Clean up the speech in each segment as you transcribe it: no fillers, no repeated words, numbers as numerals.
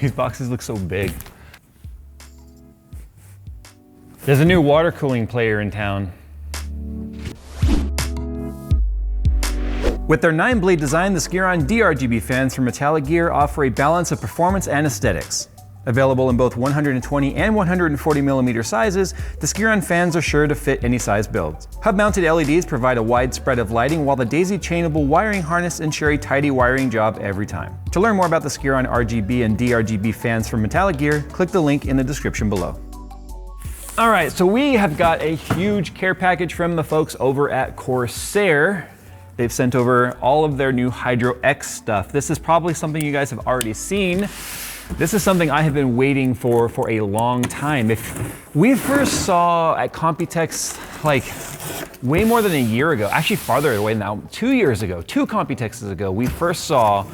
These boxes look so big. There's a new water cooling player in town. With their 9-blade design, the Skiron DRGB fans from Metallic Gear offer a balance of performance and aesthetics. Available in both 120 and 140 millimeter sizes, the Skiron fans are sure to fit any size builds. Hub-mounted LEDs provide a wide spread of lighting, while the daisy-chainable wiring harness ensure a tidy wiring job every time. To learn more about the Skiron RGB and DRGB fans from Metallic Gear, click the link in the description below. All right, so we have got a huge care package from the folks over at Corsair. They've sent over all of their new Hydro X stuff. This is probably something you guys have already seen. This is something I have been waiting for a long time. If we first saw at Computex like way more than a year ago, actually farther away now, 2 years ago, 2 Computexes ago, we first saw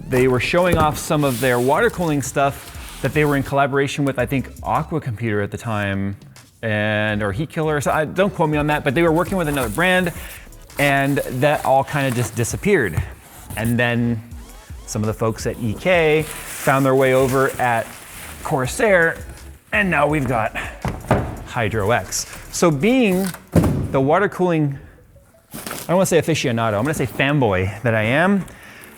they were showing off some of their water cooling stuff that they were in collaboration with, I think, Aqua Computer at the time, or Heat Killer, so don't quote me on that, but they were working with another brand, and that all kind of just disappeared. And then some of the folks at EK found their way over at Corsair, and now we've got Hydro X. So being the water cooling, I don't want to say aficionado, I'm going to say fanboy that I am,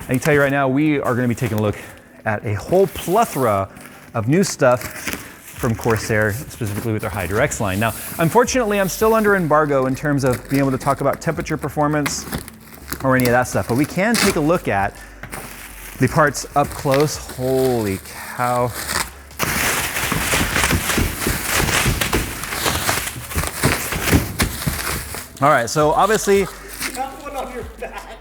I can tell you right now, we are going to be taking a look at a whole plethora of new stuff from Corsair, specifically with their Hydro X line. Now, unfortunately, I'm still under embargo in terms of being able to talk about temperature performance or any of that stuff, but we can take a look at the parts up close. Holy cow. All right, so obviously. Got one on your back.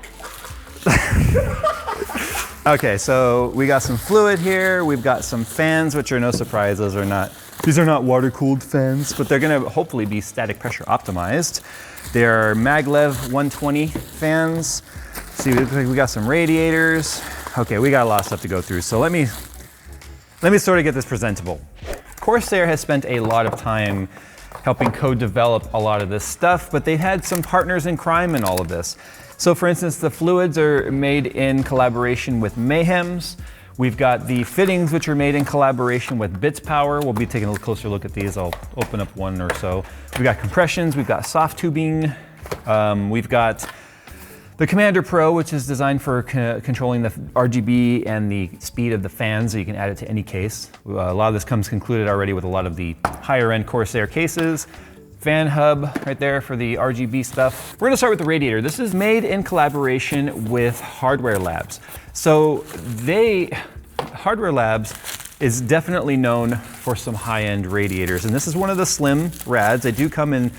Okay, so we got some fluid here. We've got some fans, which are no surprise. These are not water-cooled fans, but they're gonna hopefully be static pressure optimized. They're Maglev 120 fans. See, we got some radiators. Okay, we got a lot of stuff to go through, so let me sort of get this presentable. Corsair has spent a lot of time helping co-develop a lot of this stuff, but they've had some partners in crime in all of this. So for instance, the fluids are made in collaboration with Mayhems. We've got the fittings, which are made in collaboration with Bits Power. We'll be taking a closer look at these. I'll open up one or so. We've got compressions, we've got soft tubing, we've got the Commander Pro, which is designed for controlling the RGB and the speed of the fans, so you can add it to any case. A lot of this comes included already with a lot of the higher end Corsair cases. Fan hub right there for the RGB stuff. We're gonna start with the radiator. This is made in collaboration with Hardware Labs. So Hardware Labs is definitely known for some high-end radiators, and this is one of the slim rads. They do come in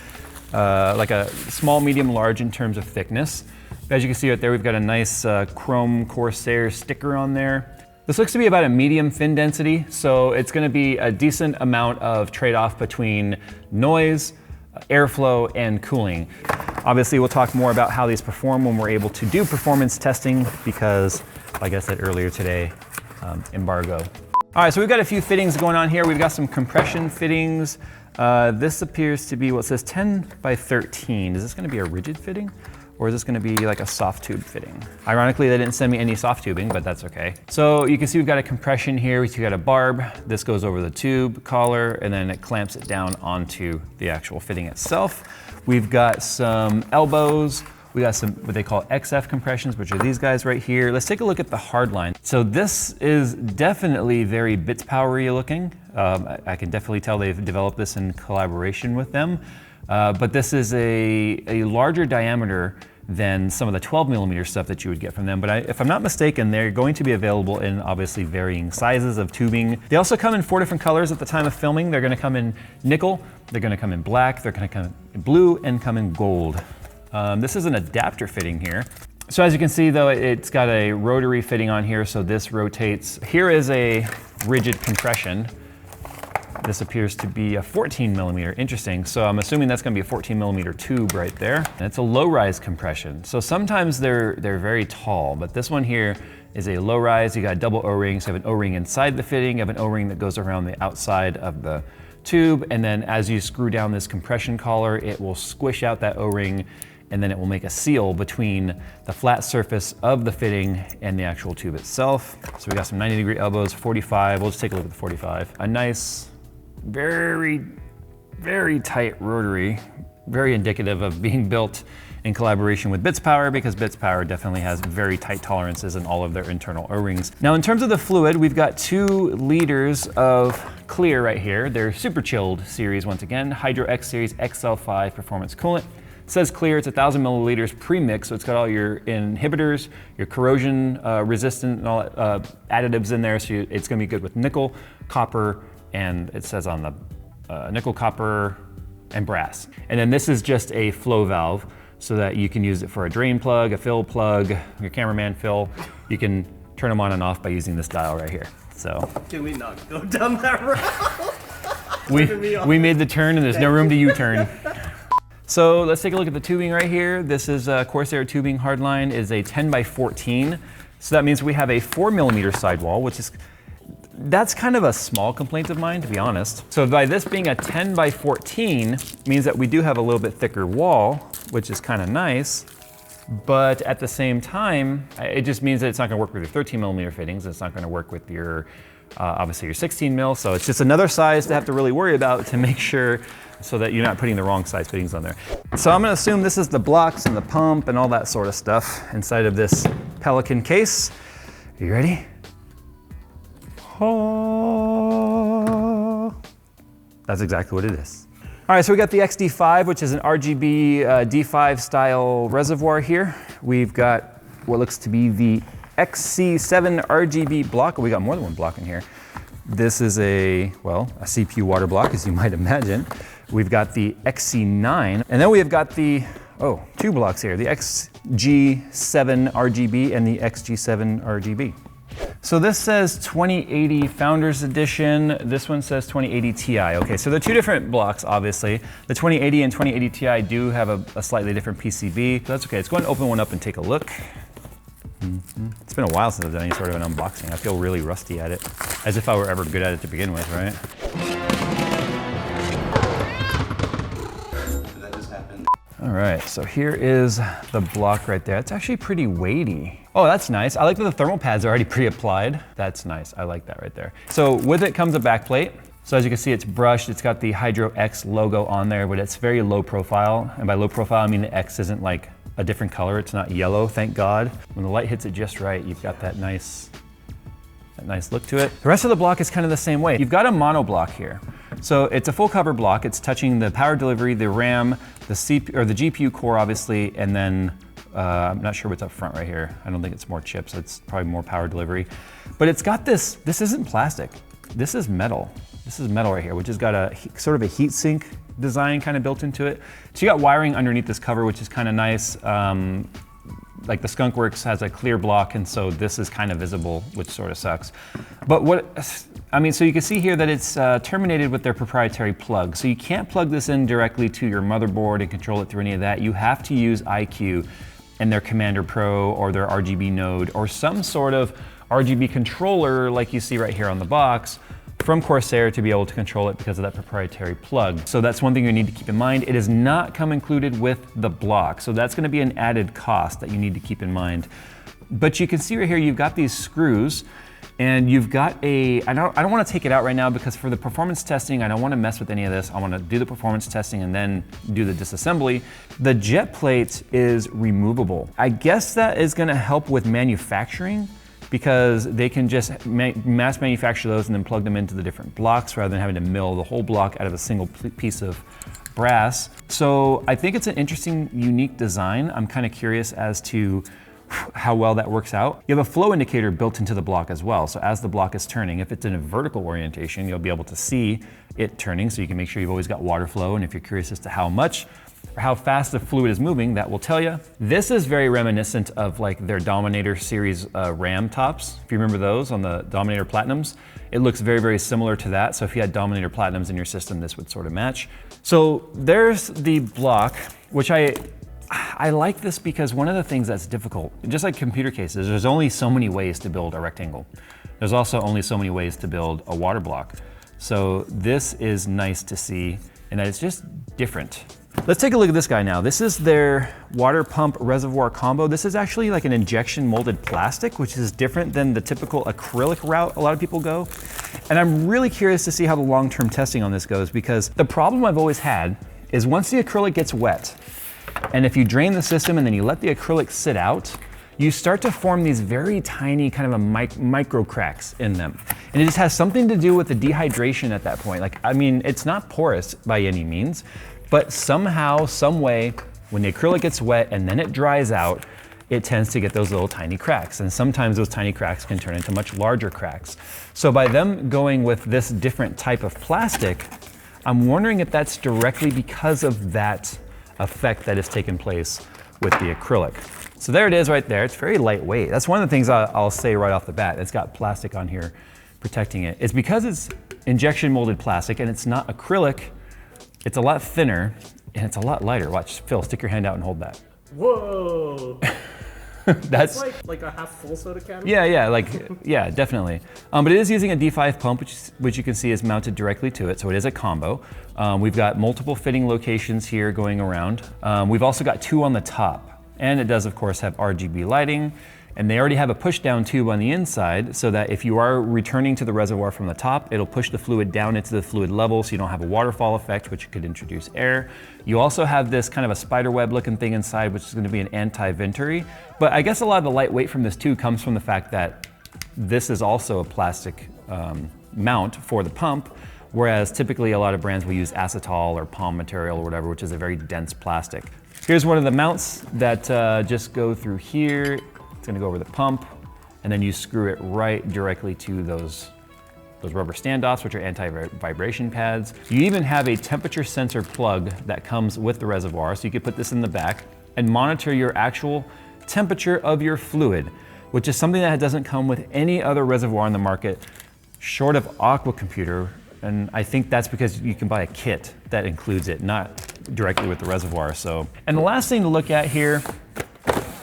like a small, medium, large in terms of thickness. As you can see right there, we've got a nice chrome Corsair sticker on there. This looks to be about a medium fin density, so it's gonna be a decent amount of trade-off between noise, airflow, and cooling. Obviously, we'll talk more about how these perform when we're able to do performance testing because, like I said earlier today, embargo. All right, so we've got a few fittings going on here. We've got some compression fittings. This appears to be what says 10 by 13. Is this gonna be a rigid fitting? Or is this gonna be like a soft tube fitting? Ironically, they didn't send me any soft tubing, but that's okay. So you can see we've got a compression here. We've got a barb. This goes over the tube collar, and then it clamps it down onto the actual fitting itself. We've got some elbows. We got some what they call XF compressions, which are these guys right here. Let's take a look at the hardline. So this is definitely very Bits Power-y looking. I can definitely tell they've developed this in collaboration with them. But this is a larger diameter than some of the 12 millimeter stuff that you would get from them. But if I'm not mistaken, they're going to be available in obviously varying sizes of tubing. They also come in 4 different colors at the time of filming. They're gonna come in nickel, they're gonna come in black, they're gonna come in blue, and come in gold. This is an adapter fitting here. So as you can see though, it's got a rotary fitting on here, so this rotates. Here is a rigid compression. This appears to be a 14 millimeter, interesting. So I'm assuming that's gonna be a 14 millimeter tube right there. And it's a low rise compression. So sometimes they're very tall, but this one here is a low rise. You got double O-ring, so you have an O-ring inside the fitting, you have an O-ring that goes around the outside of the tube, and then as you screw down this compression collar, it will squish out that O-ring and then it will make a seal between the flat surface of the fitting and the actual tube itself. So we got some 90-degree elbows, 45. We'll just take a look at the 45. A nice, very, very tight rotary, very indicative of being built in collaboration with Bits Power, because Bits Power definitely has very tight tolerances in all of their internal O-rings. Now in terms of the fluid, we've got 2 liters of clear right here. They're super chilled series once again, Hydro X Series XL5 performance coolant. It says clear, it's 1,000 milliliters pre-mix, so it's got all your inhibitors, your corrosion resistant and all additives in there, so it's gonna be good with nickel, copper, and it says on the nickel, copper, and brass. And then this is just a flow valve, so that you can use it for a drain plug, a fill plug, your cameraman fill. You can turn them on and off by using this dial right here. So Can we not go down that route? we made the turn and there's no room to U-turn. So let's take a look at the tubing right here. This is Corsair tubing hardline, is a 10 by 14. So that means we have a 4mm sidewall, which is, that's kind of a small complaint of mine, to be honest. So by this being a 10 by 14 means that we do have a little bit thicker wall, which is kind of nice. But at the same time, it just means that it's not gonna work with your 13mm fittings. It's not gonna work with your, obviously your 16mm. So it's just another size to have to really worry about to make sure so that you're not putting the wrong size fittings on there. So I'm gonna assume this is the blocks and the pump and all that sort of stuff inside of this Pelican case. Are you ready? Oh. That's exactly what it is. All right, so we got the XD5, which is an RGB D5 style reservoir here. We've got what looks to be the XC7 RGB block. We got more than one block in here. This is a CPU water block, as you might imagine. We've got the XC9, and then we have got the, 2 blocks here, the XG7 RGB and the XG7 RGB. So this says 2080 Founders Edition. This one says 2080 Ti. Okay, so they're 2 different blocks, obviously. The 2080 and 2080 Ti do have a slightly different PCB. So that's okay. Let's go ahead and open one up and take a look. It's been a while since I've done any sort of an unboxing. I feel really rusty at it, as if I were ever good at it to begin with, right? That just happened. All right, so here is the block right there. It's actually pretty weighty. Oh, that's nice. I like that the thermal pads are already pre-applied. That's nice, I like that right there. So with it comes a back plate. So as you can see, it's brushed. It's got the Hydro X logo on there, but it's very low profile. And by low profile, I mean the X isn't like a different color. It's not yellow, thank God. When the light hits it just right, you've got that nice look to it. The rest of the block is kind of the same way. You've got a mono block here. So it's a full cover block. It's touching the power delivery, the RAM, the CPU, or the GPU core, obviously, and then I'm not sure what's up front right here. I don't think it's more chips. It's probably more power delivery. But it's got this isn't plastic. This is metal. This is metal right here, which has got a sort of a heat sink design kind of built into it. So you got wiring underneath this cover, which is kind of nice. Like the Skunkworks has a clear block, and so this is kind of visible, which sort of sucks. But so you can see here that it's terminated with their proprietary plug. So you can't plug this in directly to your motherboard and control it through any of that. You have to use iCUE and their Commander Pro or their RGB node or some sort of RGB controller like you see right here on the box from Corsair to be able to control it because of that proprietary plug. So that's one thing you need to keep in mind. It does not come included with the block. So that's gonna be an added cost that you need to keep in mind. But you can see right here, you've got these screws and you've got I don't wanna take it out right now because for the performance testing, I don't wanna mess with any of this. I wanna do the performance testing and then do the disassembly. The jet plate is removable. I guess that is gonna help with manufacturing because they can just mass manufacture those and then plug them into the different blocks rather than having to mill the whole block out of a single piece of brass. So I think it's an interesting, unique design. I'm kind of curious as to how well that works out. You have a flow indicator built into the block as well. So as the block is turning, if it's in a vertical orientation, you'll be able to see it turning so you can make sure you've always got water flow. And if you're curious as to how much or how fast the fluid is moving, that will tell you. This is very reminiscent of like their Dominator series RAM tops. If you remember those on the Dominator Platinums, it looks very, very similar to that. So if you had Dominator Platinums in your system, this would sort of match. So there's the block, which I like this because one of the things that's difficult, just like computer cases, there's only so many ways to build a rectangle. There's also only so many ways to build a water block. So this is nice to see. and that it's just different. Let's take a look at this guy now. This is their water pump reservoir combo. This is actually like an injection molded plastic, which is different than the typical acrylic route a lot of people go. And I'm really curious to see how the long-term testing on this goes, because the problem I've always had is once the acrylic gets wet, and if you drain the system and then you let the acrylic sit out, you start to form these very tiny kind of a micro cracks in them. And it just has something to do with the dehydration at that point. Like, I mean, it's not porous by any means, but somehow, some way, when the acrylic gets wet and then it dries out, it tends to get those little tiny cracks. And sometimes those tiny cracks can turn into much larger cracks. So by them going with this different type of plastic, I'm wondering if that's directly because of that effect that has taken place with the acrylic. So there it is right there. It's very lightweight. That's one of the things I'll say right off the bat. It's got plastic on here protecting it. It's because it's injection molded plastic and it's not acrylic. It's a lot thinner and it's a lot lighter. Watch, Phil, stick your hand out and hold that. Whoa! That's like a half full soda can? Yeah, definitely. But it is using a D5 pump, which you can see is mounted directly to it, so it is a combo. We've got multiple fitting locations here going around. We've also got 2 on the top, and it does, of course, have RGB lighting. And they already have a push down tube on the inside so that if you are returning to the reservoir from the top, it'll push the fluid down into the fluid level so you don't have a waterfall effect, which could introduce air. You also have this kind of a spider web looking thing inside, which is going to be an anti-venturi. But I guess a lot of the lightweight from this too comes from the fact that this is also a plastic mount for the pump, whereas typically a lot of brands will use acetal or palm material or whatever, which is a very dense plastic. Here's one of the mounts that just go through here. It's gonna go over the pump, and then you screw it right directly to those rubber standoffs, which are anti-vibration pads. You even have a temperature sensor plug that comes with the reservoir, so you could put this in the back and monitor your actual temperature of your fluid, which is something that doesn't come with any other reservoir on the market, short of Aqua Computer. And I think that's because you can buy a kit that includes it, not directly with the reservoir. So, and the last thing to look at here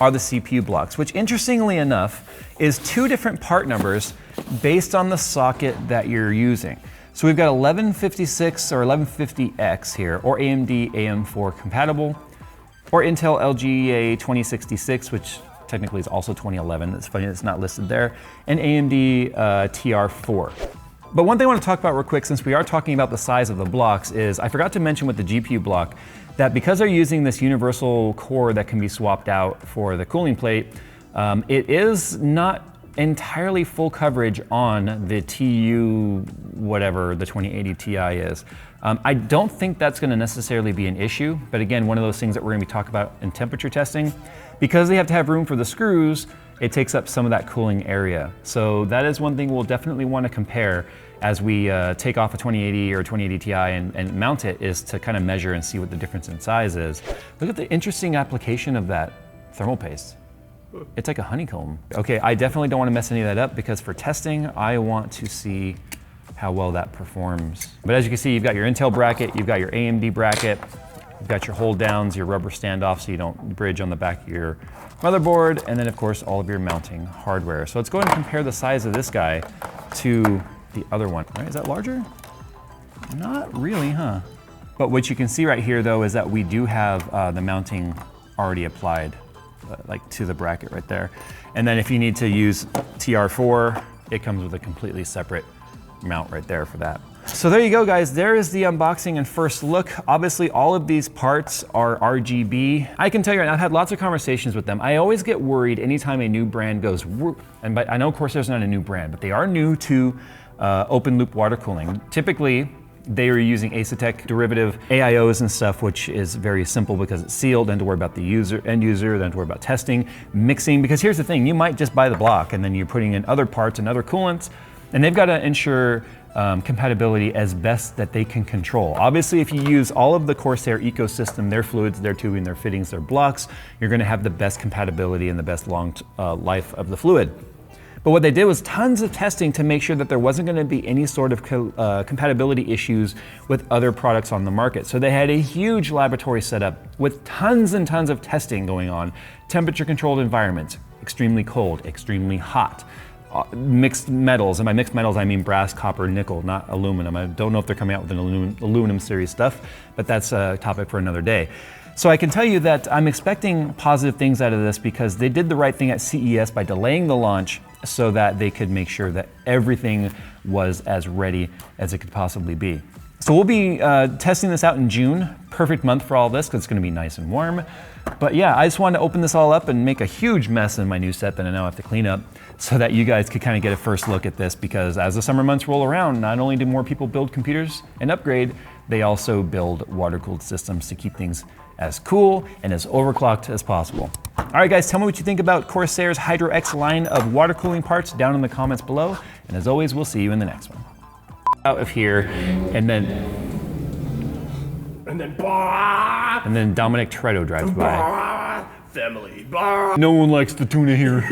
are the CPU blocks, which interestingly enough is 2 different part numbers based on the socket that you're using. So we've got 1156 or 1150X here, or AMD AM4 compatible, or Intel LGA 2066, which technically is also 2011. It's funny it's not listed there, and AMD TR4. But one thing I want to talk about real quick, since we are talking about the size of the blocks, is I forgot to mention with the GPU block that because they're using this universal core that can be swapped out for the cooling plate, it is not entirely full coverage on the TU, whatever the 2080 Ti is. I don't think that's going to necessarily be an issue, but again, one of those things that we're going to be talking about in temperature testing. Because they have to have room for the screws, it takes up some of that cooling area. So that is one thing we'll definitely want to compare as we take off a 2080 or 2080 Ti and mount it, is to kind of measure and see what the difference in size is. Look at the interesting application of that thermal paste. It's like a honeycomb. Okay, I definitely don't want to mess any of that up, because for testing, I want to see how well that performs. But as you can see, you've got your Intel bracket, you've got your AMD bracket, you've got your hold downs, your rubber standoff so you don't bridge on the back of your motherboard, and then of course all of your mounting hardware. So let's go ahead and compare the size of this guy to the other one. All right, is that larger? Not really, huh? But what you can see right here though is that we do have the mounting already applied, like to the bracket right there. And then if you need to use TR4, it comes with a completely separate mount right there for that. So there you go, guys. There is the unboxing and first look. Obviously, all of these parts are RGB. I can tell you right now, I've had lots of conversations with them. I always get worried anytime a new brand goes, and I know Corsair's not a new brand, but they are new to open loop water cooling. Typically, they are using Asetek derivative AIOs and stuff, which is very simple because it's sealed, and to worry about the end user, then to worry about testing, mixing. Because here's the thing, you might just buy the block and then you're putting in other parts and other coolants, and they've got to ensure compatibility as best that they can control. Obviously, if you use all of the Corsair ecosystem, their fluids, their tubing, their fittings, their blocks, you're going to have the best compatibility and the best long life of the fluid. But what they did was tons of testing to make sure that there wasn't going to be any sort of compatibility issues with other products on the market. So they had a huge laboratory setup with tons and tons of testing going on. Temperature controlled environments, extremely cold, extremely hot. mixed metals, and by mixed metals I mean brass, copper, nickel, not aluminum. I don't know if they're coming out with an aluminum series stuff, but that's a topic for another day. So I can tell you that I'm expecting positive things out of this because they did the right thing at CES by delaying the launch so that they could make sure that everything was as ready as it could possibly be. So we'll be testing this out in June. Perfect month for all this because it's going to be nice and warm. But yeah, I just wanted to open this all up and make a huge mess in my new set that I now have to clean up so that you guys could kind of get a first look at this, because as the summer months roll around, not only do more people build computers and upgrade, they also build water-cooled systems to keep things as cool and as overclocked as possible. All right guys, tell me what you think about Corsair's Hydro X line of water cooling parts down in the comments below. And as always, we'll see you in the next one. Out of here, and then Dominic Toretto drives by. Family. No one likes the tuna here.